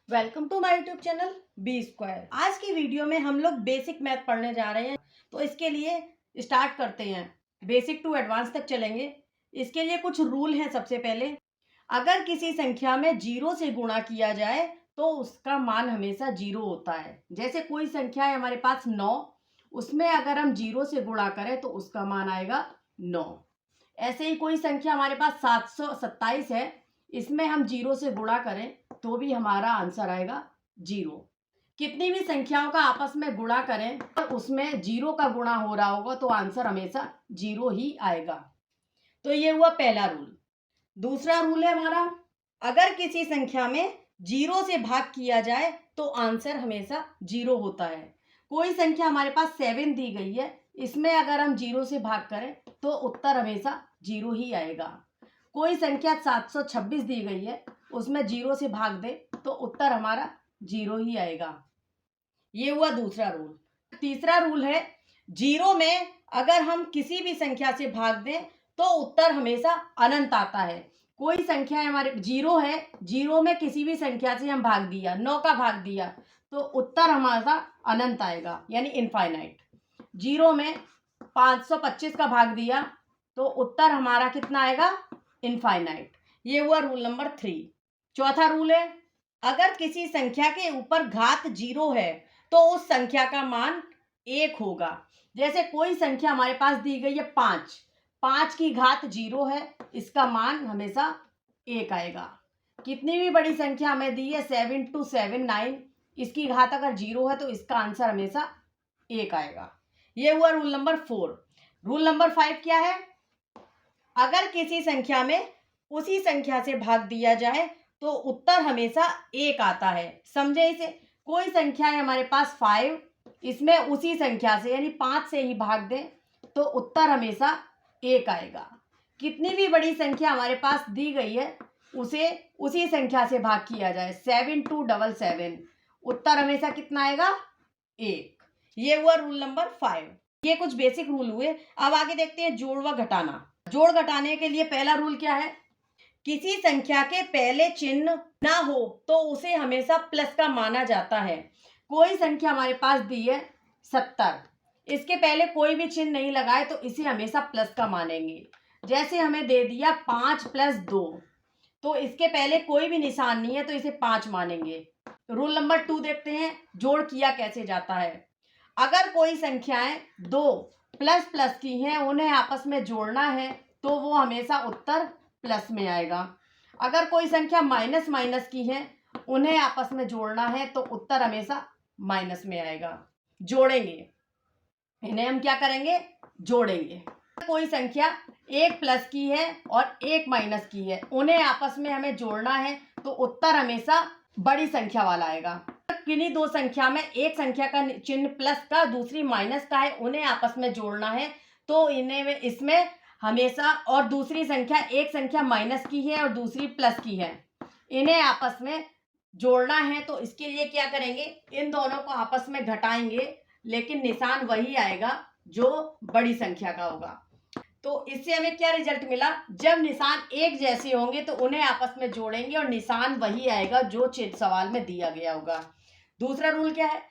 Welcome to my YouTube channel B square. आज की video में हम लोग बेसिक मैथ पढ़ने जा रहे हैं। तो इसके लिए स्टार्ट करते हैं। बेसिक टू एडवांस तक चलेंगे। इसके लिए कुछ रूल हैं। सबसे पहले, अगर किसी संख्या में जीरो से गुणा किया जाए तो उसका मान हमेशा जीरो होता है। जैसे कोई संख्या है हमारे पास 9, उसमें अगर हम जीरो से गुणा करें तो उसका मान आएगा 9। ऐसे ही कोई संख्या हमारे पास 727 है, इसमें हम जीरो से गुणा करें तो भी हमारा आंसर आएगा जीरो। कितनी भी संख्याओं का आपस में गुणा करें और उसमें जीरो का गुणा हो रहा होगा तो आंसर हमेशा जीरो ही आएगा। तो ये हुआ पहला रूल। दूसरा रूल है हमारा, अगर किसी संख्या में जीरो से भाग किया जाए तो आंसर हमेशा जीरो होता है। कोई संख्या हमारे पास 7 दी गई है, इसमें अगर हम जीरो से भाग करें तो उत्तर हमेशा जीरो ही आएगा। कोई संख्या 726 दी गई है, उसमें जीरो से भाग दे तो उत्तर हमारा जीरो ही आएगा। ये हुआ दूसरा रूल। तीसरा रूल है, जीरो में अगर हम किसी भी संख्या से भाग दें तो उत्तर हमेशा अनंत आता है। कोई संख्या हमारे जीरो है, जीरो में किसी भी संख्या से हम भाग दिया, 9 का भाग दिया तो उत्तर हमारा अनंत आएगा, यानी इनफाइनाइट। जीरो में 525 का भाग दिया तो उत्तर हमारा कितना आएगा? इनफाइनाइट। ये हुआ रूल नंबर 3। चौथा रूल है, अगर किसी संख्या के ऊपर घात जीरो है तो उस संख्या का मान 1 होगा। जैसे कोई संख्या हमारे पास दी गई है 5, 5 की घात जीरो है, इसका मान हमेशा 1 आएगा। कितनी भी बड़ी संख्या हमें दी है 7279, इसकी घात अगर जीरो है तो इसका आंसर हमेशा 1 आएगा। ये हुआ रूल नंबर 4। रूल नंबर 5 क्या है? अगर किसी संख्या में उसी संख्या से भाग दिया जाए तो उत्तर हमेशा 1 आता है। समझे इसे? कोई संख्या है हमारे पास 5, इसमें उसी संख्या से यानी 5 से ही भाग दें तो उत्तर हमेशा 1 आएगा। कितनी भी बड़ी संख्या हमारे पास दी गई है, उसे उसी संख्या से भाग किया जाए, 7277, उत्तर हमेशा कितना आएगा? 1। ये हुआ रूल नंबर 5। ये कुछ बेसिक रूल हुए। अब आगे देखते हैं जोड़ व घटाना। जोड़ घटाने के लिए पहला रूल क्या है? किसी संख्या के पहले चिन्ह ना हो तो उसे हमेशा प्लस का माना जाता है। कोई संख्या हमारे पास दी है 70, इसके पहले कोई भी चिन्ह नहीं लगाए तो इसे हमेशा प्लस का मानेंगे। जैसे हमें दे दिया 5 + 2, तो इसके पहले कोई भी निशान नहीं है तो इसे 5 मानेंगे। रूल नंबर 2 देखते हैं, जोड़ किया कैसे जाता है। अगर कोई संख्याएं 2 प्लस प्लस की हैं, उन्हें आपस में जोड़ना है तो वो हमेशा उत्तर प्लस में आएगा। अगर कोई संख्या माइनस माइनस की है, उन्हें आपस में जोड़ना है तो उत्तर हमेशा माइनस में आएगा। जोड़ेंगे, इन्हें हम क्या करेंगे? जोड़ेंगे। कोई संख्या 1 प्लस की है और 1 माइनस की है, उन्हें आपस में हमें जोड़ना है तो उत्तर हमेशा बड़ी संख्या वाला आएगा। किन्हीं दो संख्या में एक संख्या का चिन्ह प्लस का, दूसरी माइनस का है, उन्हें आपस में जोड़ना है तो इन्हें इसमें हमेशा, और दूसरी संख्या, एक संख्या माइनस की है और दूसरी प्लस की है, इन्हें आपस में जोड़ना है तो इसके लिए क्या करेंगे? इन दोनों को आपस में घटाएंगे, लेकिन निशान वही आएगा जो बड़ी संख्या का होगा। तो इससे हमें क्या रिजल्ट मिला? जब निशान एक जैसे होंगे तो उन्हें आपस में जोड़ेंगे और निशान वही आएगा जो सवाल में दिया गया होगा। दूसरा रूल क्या है?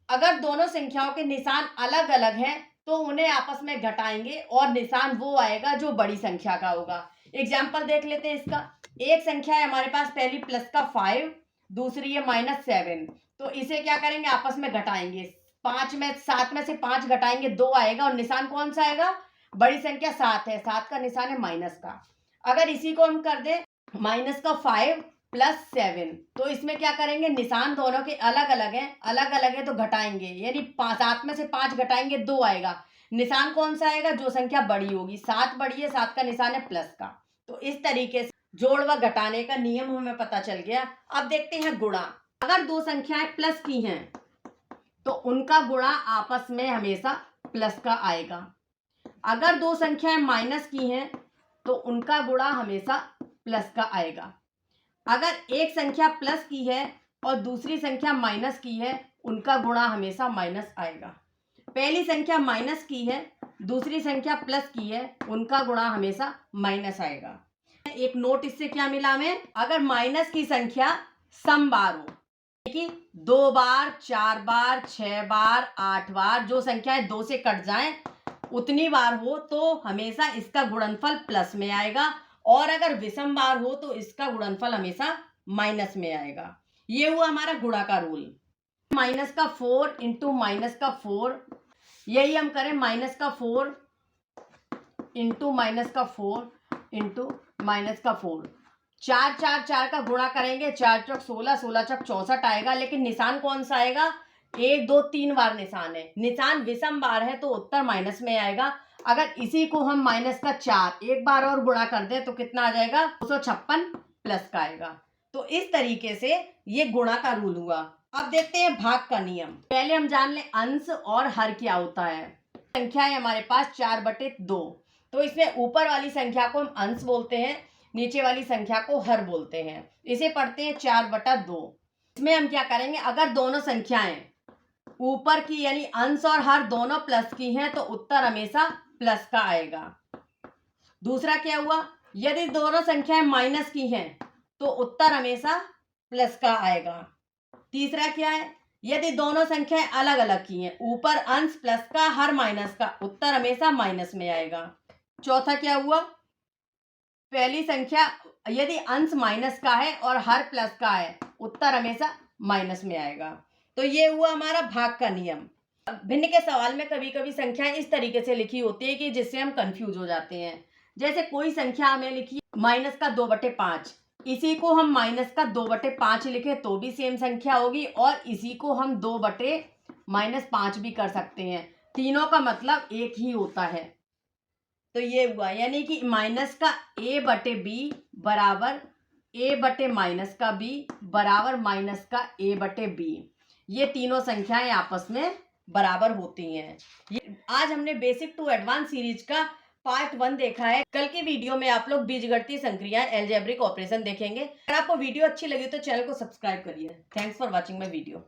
अगर दोनों संख्याओं के निशान अलग अलग हैं तो उन्हें आपस में घटाएंगे और निशान वो आएगा जो बड़ी संख्या का होगा। एग्जाम्पल देख लेते हैं इसका। एक संख्या है हमारे पास, पहली प्लस का 5, दूसरी है -7, तो इसे क्या करेंगे? आपस में घटाएंगे। 7 में से 5 घटाएंगे, 2 आएगा और निशान कौन सा आएगा? बड़ी संख्या 7 है, 7 का निशान है माइनस का। अगर इसी को हम कर दें -5 + 7, तो इसमें क्या करेंगे? निशान दोनों के अलग अलग है तो घटाएंगे, यानी 7 में से 5 घटाएंगे, 2 आएगा। निशान कौन सा आएगा? जो संख्या बड़ी होगी। 7 बड़ी है, 7 का निशान है प्लस का। तो इस तरीके से जोड़ व घटाने का नियम हमें पता चल गया। अब देखते हैं गुणा। अगर दो संख्याएं प्लस की हैं तो उनका गुणा आपस में हमेशा प्लस का आएगा। अगर दो संख्याएं माइनस की हैं तो उनका गुणा हमेशा प्लस का आएगा। अगर एक संख्या प्लस की है और दूसरी संख्या माइनस की है, उनका गुणा हमेशा माइनस आएगा। पहली संख्या माइनस की है, दूसरी संख्या प्लस की है, उनका गुणा हमेशा माइनस आएगा। एक नोट इससे क्या मिला हमें? अगर माइनस की संख्या सम बार हो, कि 2 बार, 4 बार, 6 बार, 8 बार, जो संख्याएं 2 से कट जाएं उतनी बार हो तो हमेशा इसका गुणनफल प्लस में आएगा, और अगर विषम बार हो तो इसका गुणनफल हमेशा माइनस में आएगा। ये हुआ हमारा गुणा का रूल। माइनस का 4 इंटू माइनस का 4, यही हम करें माइनस का 4 इंटू माइनस का 4 इंटू माइनस का 4। 4 4 4 का गुणा करेंगे, 4 चौक 16, 16 चौक 64 आएगा, लेकिन निशान कौन सा आएगा? 1 2 3 बार निशान है, निशान विषम बार है तो उत्तर माइनस में आएगा। अगर इसी को हम माइनस का 4 एक बार और गुणा कर दें तो कितना आ जाएगा? 256 प्लस का आएगा। तो इस तरीके से ये गुणा का रूल हुआ। अब देखते हैं भाग का नियम। पहले हम जान लें अंश और हर क्या होता है। संख्या है हमारे पास 4/2, तो इसमें ऊपर वाली संख्या को हम अंश बोलते हैं, नीचे वाली संख्या को हर बोलते हैं। इसे पढ़ते हैं 4/2। इसमें हम क्या करेंगे, अगर दोनों संख्याएं ऊपर की यानी अंश और हर दोनों प्लस की हैं तो उत्तर हमेशा प्लस का आएगा। दूसरा क्या हुआ, यदि दोनों संख्याएं माइनस की हैं तो उत्तर हमेशा प्लस का आएगा। तीसरा क्या है, यदि दोनों संख्याएं अलग अलग की हैं, ऊपर अंश प्लस का, हर माइनस का, उत्तर हमेशा माइनस में आएगा। चौथा क्या हुआ, पहली संख्या यदि अंश माइनस का है और हर प्लस का है, उत्तर हमेशा माइनस में आएगा। तो ये हुआ हमारा भाग का नियम। भिन्न के सवाल में कभी कभी संख्याएं इस तरीके से लिखी होती है कि जिससे हम कंफ्यूज हो जाते हैं। जैसे कोई संख्या हमें लिखी माइनस का 2/5, इसी को हम माइनस का 2/5 लिखे तो भी सेम संख्या होगी, और इसी को हम 2/-5 भी कर सकते हैं। तीनों का मतलब एक ही होता है। तो ये हुआ, यानी कि माइनस का a/b बराबर a/माइनस का b बराबर माइनस का a/b। ये तीनों संख्याएं आपस में बराबर होती हैं। आज हमने बेसिक टू एडवांस सीरीज का पार्ट 1 देखा है। कल की वीडियो में आप लोग बीजगणितीय संक्रियाएं, अलजेब्रिक ऑपरेशन देखेंगे। अगर आपको वीडियो अच्छी लगी तो चैनल को सब्सक्राइब करिए। Thanks for watching my video.